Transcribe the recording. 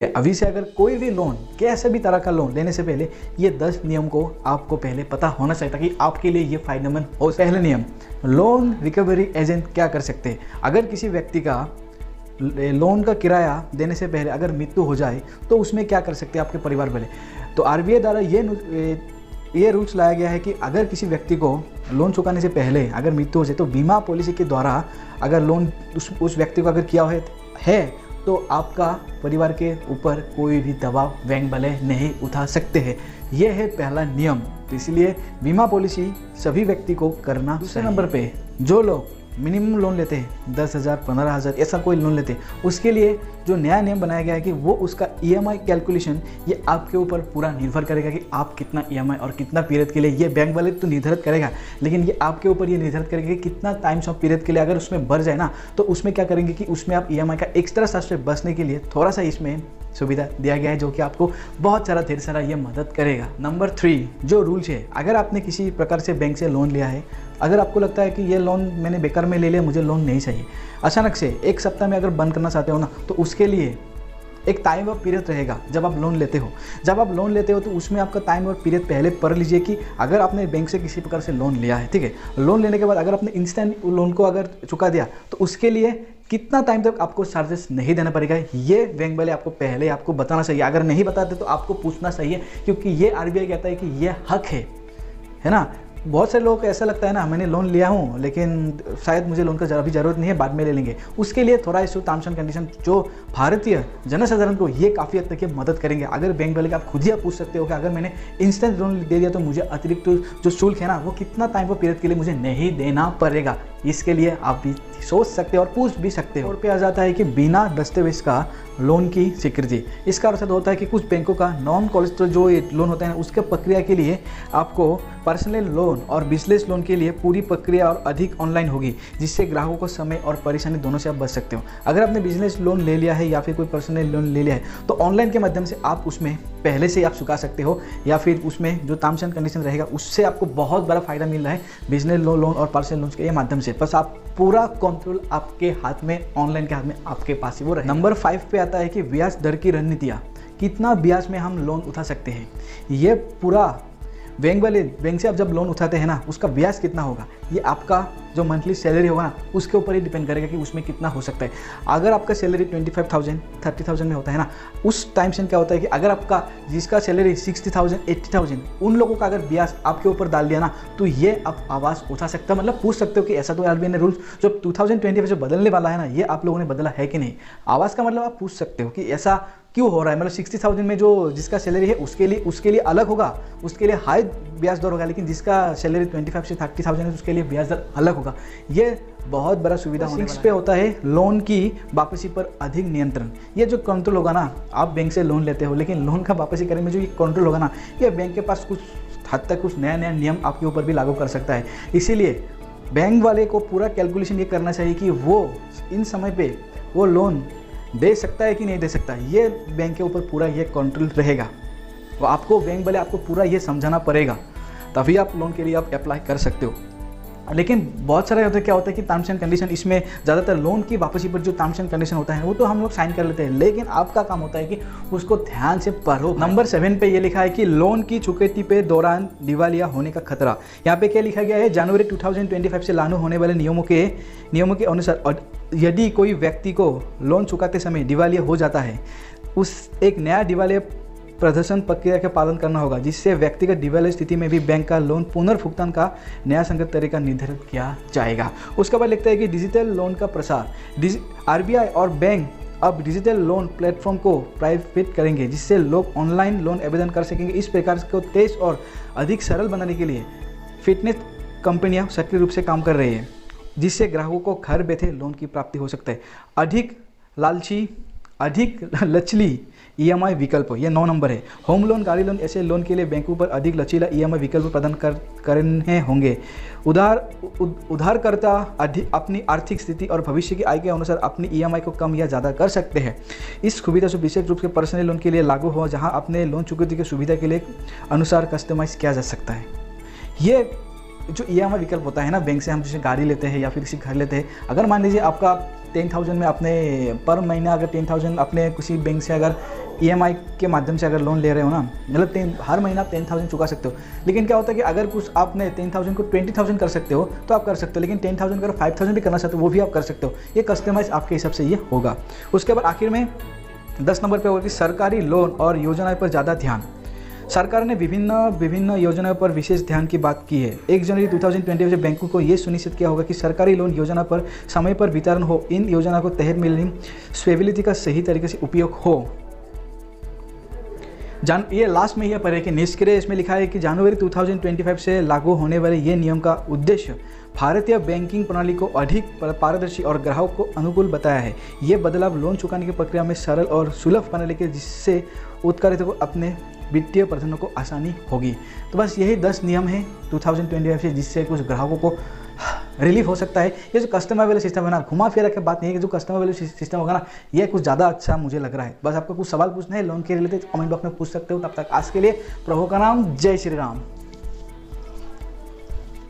अभी से अगर कोई भी लोन, कैसे भी तरह का लोन लेने से पहले ये 10 नियम को आपको पहले पता होना चाहिए ताकि आपके लिए ये फायदेमंद हो। पहले नियम, लोन रिकवरी एजेंट क्या कर सकते हैं। अगर किसी व्यक्ति का लोन का किराया देने से पहले अगर मृत्यु हो जाए तो उसमें क्या कर सकते हैं आपके परिवार वाले। तो आरबीआई द्वारा ये रूल्स लाया गया है कि अगर किसी व्यक्ति को लोन चुकाने से पहले अगर मृत्यु हो जाए तो बीमा पॉलिसी के द्वारा अगर लोन उस व्यक्ति को अगर किया है तो आपका परिवार के ऊपर कोई भी दबाव बैंक वाले नहीं उठा सकते हैं। यह है पहला नियम। तो इसलिए बीमा पॉलिसी सभी व्यक्ति को करना। दूसरे नंबर पे जो लोग मिनिमम लोन लेते हैं 10,000 15,000 ऐसा कोई लोन लेते हैं, उसके लिए जो नया नियम बनाया गया है कि वो उसका ईएमआई कैलकुलेशन ये आपके ऊपर पूरा निर्भर करेगा कि आप कितना ईएमआई और कितना पीरियड के लिए, ये बैंक वाले तो निर्धारित करेगा लेकिन ये आपके ऊपर ये निर्धारित करेगा कि कितना टाइम्स ऑफ पीरियड के लिए अगर उसमें बढ़ जाए ना तो उसमें क्या करेंगे कि उसमें आप ईएमआई का एक्स्ट्रा चार्ज से बचने के लिए थोड़ा सा इसमें सुविधा दिया गया है जो कि आपको बहुत सारा ढेर सारा ये मदद करेगा। नंबर 3 जो रूल्स है, अगर आपने किसी प्रकार से बैंक से लोन लिया है, अगर आपको लगता है कि ये लोन मैंने बेकार में ले लिया, मुझे लोन नहीं चाहिए, अचानक से एक सप्ताह में अगर बंद करना चाहते हो ना तो उसके लिए एक टाइम और पीरियड रहेगा। जब आप लोन लेते हो तो उसमें आपका टाइम और पीरियड पहले पढ़ लीजिए कि अगर आपने बैंक से किसी प्रकार से लोन लिया है, ठीक है, लोन लेने के बाद अगर आपने इंस्टेंट लोन को अगर चुका दिया तो उसके लिए कितना टाइम तक आपको चार्जेस नहीं देना पड़ेगा, ये बैंक वाले आपको पहले आपको बताना चाहिए। अगर नहीं बताते तो आपको पूछना चाहिए क्योंकि ये आरबीआई कहता है कि ये हक है ना। बहुत सारे लोगों को ऐसा लगता है ना मैंने लोन लिया हूँ लेकिन शायद मुझे लोन का अभी ज़रूरत नहीं है, बाद में ले लेंगे। उसके लिए थोड़ा इशू टर्म्स एंड कंडीशन जो भारतीय जनसाधारण को ये काफ़ी हद तक मदद करेंगे। अगर बैंक वाले का आप खुद ही पूछ सकते हो कि अगर मैंने इंस्टेंट लोन दे दिया तो मुझे अतिरिक्त जो शुल्क है ना वो कितना टाइम और पीरियड के लिए मुझे नहीं देना पड़ेगा। इसके लिए आप भी सोच सकते हो और पूछ भी सकते हो। और पे आ जाता है कि बिना दस्तावेज का लोन की स्वीकृति। इसका अर्थ होता है कि कुछ बैंकों का नॉन कोलेटरल जो लोन होता है ना उसके प्रक्रिया के लिए आपको पर्सनल लोन और बिजनेस लोन के लिए पूरी प्रक्रिया और अधिक ऑनलाइन होगी, जिससे ग्राहकों को समय और परेशानी दोनों से आप बच सकते हो। अगर आपने बिजनेस लोन ले लिया है या फिर कोई पर्सनल लोन ले लिया है तो ऑनलाइन के माध्यम से आप उसमें पहले से आप चुका सकते हो या फिर उसमें जो टर्म्स एंड कंडीशन रहेगा उससे आपको बहुत बड़ा फायदा मिल रहा है बिजनेस लोन और पर्सनल लोन के माध्यम से। बस आप पूरा कंट्रोल आपके हाथ में, ऑनलाइन के हाथ में आपके पास ही वो रहे। नंबर 5 पे आता है कि ब्याज दर की रणनीतियाँ, कितना ब्याज में हम लोन उठा सकते हैं। ये पूरा बैंक से आप जब लोन उठाते हैं ना उसका ब्याज कितना होगा ये आपका जो मंथली सैलरी होगा ना उसके ऊपर ही डिपेंड करेगा कि उसमें कितना हो सकता है। अगर आपका सैलरी 25,000 30,000 में होता है ना उस टाइम से क्या होता है कि अगर आपका जिसका सैलरी 60,000 80,000 उन लोगों का अगर ब्याज आपके ऊपर डाल दिया ना तो ये आप आवाज़ उठा सकता है। मतलब पूछ सकते हो कि ऐसा तो आरबीआई ने रूल्स जो 2025 जो बदलने वाला है ना ये आप लोगों ने बदला है कि नहीं। आवाज़ का मतलब आप पूछ सकते हो कि ऐसा क्यों हो रहा है। मतलब 60,000 में जो जिसका सैलरी है उसके लिए अलग होगा, उसके लिए हाई ब्याज दर होगा, लेकिन जिसका सैलरी 25 से 30,000 है उसके लिए ब्याज दर अलग होगा। ये बहुत बड़ा सुविधा होने वाला है। पे होता है लोन की वापसी पर अधिक नियंत्रण। ये जो कंट्रोल होगा ना, आप बैंक से लोन लेते हो लेकिन लोन का वापसी करने में जो ये कंट्रोल होगा ना ये बैंक के पास कुछ हद तक कुछ नया नियम आपके ऊपर भी लागू कर सकता है। इसीलिए बैंक वाले को पूरा कैलकुलेशन ये करना चाहिए कि वो इन समय पे वो लोन दे सकता है कि नहीं दे सकता। ये बैंक के ऊपर पूरा ये कंट्रोल रहेगा। वो आपको बैंक वाले आपको पूरा ये समझाना पड़ेगा तभी आप लोन के लिए आप अप्लाई कर सकते हो। लेकिन बहुत सारे होता है क्या होता है कि टर्म्स एंड कंडीशन, इसमें ज़्यादातर लोन की वापसी पर जो टर्म्स एंड कंडीशन होता है वो तो हम लोग साइन कर लेते हैं, लेकिन आपका काम होता है कि उसको ध्यान से पढ़ो। नंबर 7 पे ये लिखा है कि लोन की चुकौती पे दौरान दिवालिया होने का खतरा। यहाँ पे क्या लिखा गया है, जनवरी 2025 से लागू होने वाले नियमों के अनुसार यदि कोई व्यक्ति को लोन चुकाते समय दिवालिया हो जाता है उस एक नया दिवालिया प्रदर्शन प्रक्रिया का पालन करना होगा, जिससे व्यक्तिगत दिवालिया स्थिति में भी बैंक का लोन पुनर्भुगतान का नया संगत तरीका निर्धारित किया जाएगा। उसके बाद लिखता है कि डिजिटल लोन का प्रसार। आरबीआई और बैंक अब डिजिटल लोन प्लेटफॉर्म को प्राइवेट करेंगे, जिससे लोग ऑनलाइन लोन आवेदन कर सकेंगे। इस प्रकार को तेज और अधिक सरल बनाने के लिए फिटनेस कंपनियां सक्रिय रूप से काम कर रही है, जिससे ग्राहकों को घर बैठे लोन की प्राप्ति हो सकता है। अधिक लचीली ईएमआई विकल्प, ये 9 नंबर है। होम लोन, गाड़ी लोन, ऐसे लोन के लिए बैंकों पर अधिक लचीला ईएमआई विकल्प प्रदान करने होंगे। उधारकर्ता अपनी आर्थिक स्थिति और भविष्य की आय के अनुसार अपनी ईएमआई को कम या ज़्यादा कर सकते हैं। इस सुविधा से विशेष रूप से पर्सनल लोन के लिए लागू हो, जहां अपने लोन चुकौती की सुविधा के लिए अनुसार कस्टमाइज किया जा सकता है। ये जो ईएमआई विकल्प होता है ना बैंक से, हम जैसे गाड़ी लेते हैं या फिर किसी घर लेते हैं, अगर मान लीजिए आपका 10,000 में अपने पर महीना अगर 10,000 अपने किसी बैंक से अगर EMI के माध्यम से अगर लोन ले रहे हो ना, मतलब हर महीना आप 10,000 चुका सकते हो। लेकिन क्या होता है कि अगर कुछ आपने 10,000 को 20,000 कर सकते हो तो आप कर सकते हो, लेकिन 10,000 अगर 5,000 भी करना चाहते हो वो भी आप कर सकते हो। ये कस्टमाइज आपके हिसाब से ये होगा। उसके बाद आखिर में 10 नंबर पे होगा कि सरकारी लोन और योजनाओं पर ज़्यादा ध्यान। सरकार ने विभिन्न योजनाओं पर विशेष ध्यान की बात की है। 1 जनवरी 2020 से बैंकों को ये सुनिश्चित किया होगा कि सरकारी लोन योजना पर समय पर वितरण हो। इन योजना को तहत मिलनी स्वेबिलिटी का सही तरीके से उपयोग हो। ये लास्ट में यह पढ़े कि निष्क्रिय, इसमें लिखा है कि जनवरी 2025 से लागू होने वाले ये नियम का उद्देश्य भारतीय बैंकिंग प्रणाली को अधिक पारदर्शी और ग्राहक को अनुकूल बताया है। ये बदलाव लोन चुकाने की प्रक्रिया में सरल और सुलभ बनाने के, जिससे उत्तरदायित्व को अपने वित्तीय प्रबंधन को आसानी होगी। तो बस यही 10 नियम हैं 2025 से, जिससे कुछ ग्राहकों को रिलीफ हो सकता है। ये जो कस्टमर वाले सिस्टम है ना, घुमा फिरा के बात नहीं है कि जो कस्टमर वाले सिस्टम होगा ना, ये कुछ ज़्यादा अच्छा मुझे लग रहा है। बस आपको कुछ सवाल पूछना है लोन के रिलेटेड, कमेंट बॉक्स में पूछ सकते हो। तब तक आज के लिए प्रभु का नाम, जय श्री राम।